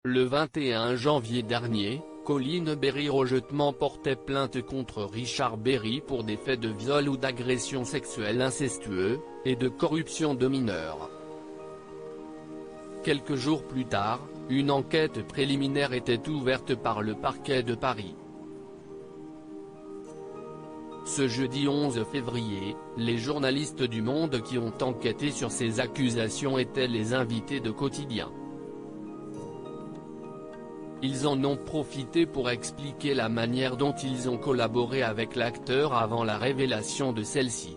Le 21 janvier dernier, Coline Berry-Rojetman portait plainte contre Richard Berry pour des faits de viol ou d'agression sexuelle incestueux, et de corruption de mineurs. Quelques jours plus tard, une enquête préliminaire était ouverte par le parquet de Paris. Ce jeudi 11 février, les journalistes du Monde qui ont enquêté sur ces accusations étaient les invités de Quotidien. Ils en ont profité pour expliquer la manière dont ils ont collaboré avec l'acteur avant la révélation de celle-ci.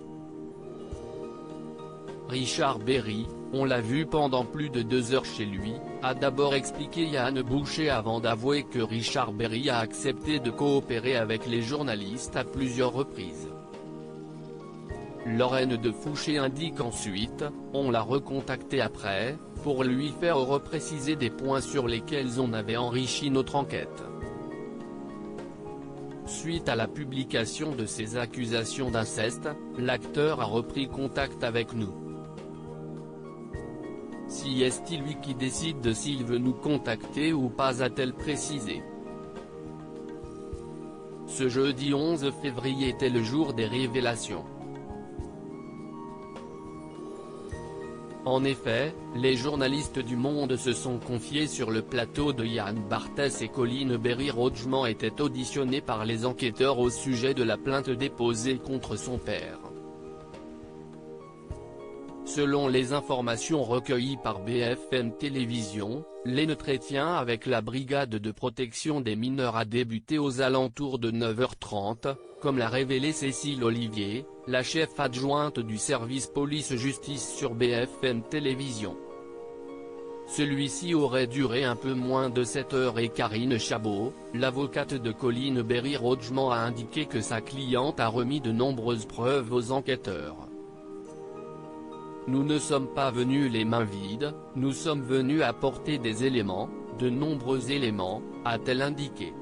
Richard Berry, on l'a vu pendant plus de 2 heures chez lui, a d'abord expliqué Yann Boucher avant d'avouer que Richard Berry a accepté de coopérer avec les journalistes à plusieurs reprises. Lorraine de Fouché indique ensuite, on l'a recontacté après, pour lui faire repréciser des points sur lesquels on avait enrichi notre enquête. Suite à la publication de ces accusations d'inceste, l'acteur a repris contact avec nous. Si est lui qui décide de s'il veut nous contacter ou pas, a-t-elle précisé. Ce jeudi 11 février était le jour des révélations. En effet, les journalistes du Monde se sont confiés sur le plateau de Yann Barthès et Coline Berry-Rojetman étaient auditionnés par les enquêteurs au sujet de la plainte déposée contre son père. Selon les informations recueillies par BFM Télévisions, l'entretien avec la brigade de protection des mineurs a débuté aux alentours de 9h30, comme l'a révélé Cécile Olivier, la chef adjointe du service police-justice sur BFM Télévisions. Celui-ci aurait duré un peu moins de 7 heures et Karine Chabot, l'avocate de Coline Berry-Rojetman, a indiqué que sa cliente a remis de nombreuses preuves aux enquêteurs. Nous ne sommes pas venus les mains vides, nous sommes venus apporter des éléments, de nombreux éléments, a-t-elle indiqué.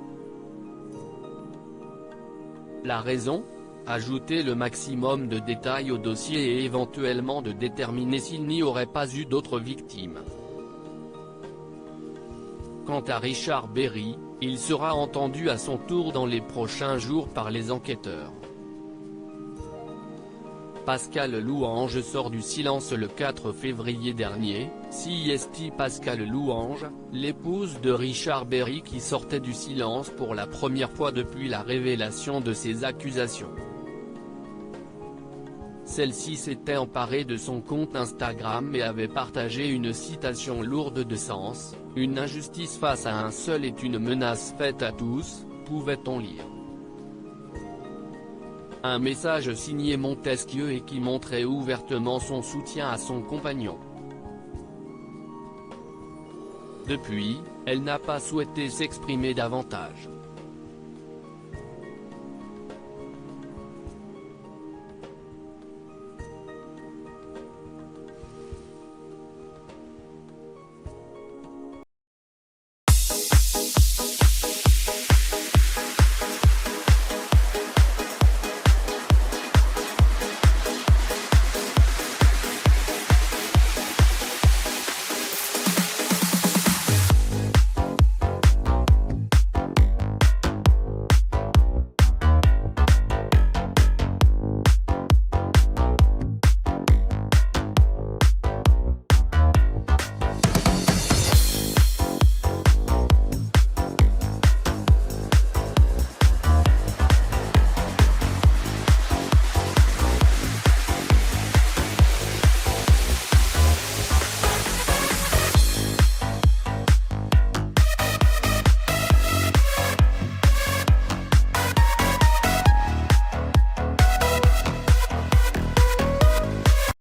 La raison ? Ajouter le maximum de détails au dossier et éventuellement de déterminer s'il n'y aurait pas eu d'autres victimes. Quant à Richard Berry, il sera entendu à son tour dans les prochains jours par les enquêteurs. Pascale Louange sort du silence le 4 février dernier, CIST. Pascale Louange, l'épouse de Richard Berry qui sortait du silence pour la première fois depuis la révélation de ces accusations. Celle-ci s'était emparée de son compte Instagram et avait partagé une citation lourde de sens, « Une injustice face à un seul est une menace faite à tous », pouvait-on lire. Un message signé Montesquieu et qui montrait ouvertement son soutien à son compagnon. Depuis, elle n'a pas souhaité s'exprimer davantage.